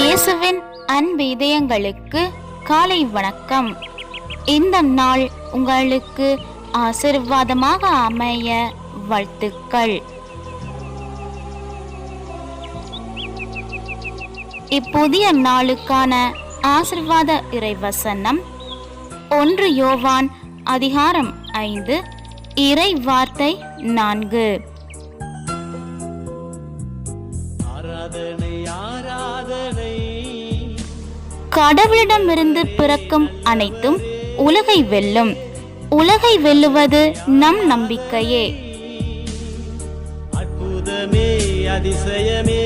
இயேசுவின் அன்பு இதயங்களுக்கு காலை வணக்கம். இந்த நாள் உங்களுக்கு ஆசீர்வாதமாக அமைய வாழ்த்துக்கள். இப்புதிய நாளுக்கான ஆசீர்வாத இறைவசனம் 1 யோவான் அதிகாரம் 5 இறை வார்த்தை 4. கடவுளிடமிருந்து பிறக்கும் அனைத்தும் உலகை வெல்லும். உலகை வெல்லுவது நம் நம்பிக்கையே. அற்புதமே, அதிசயமே.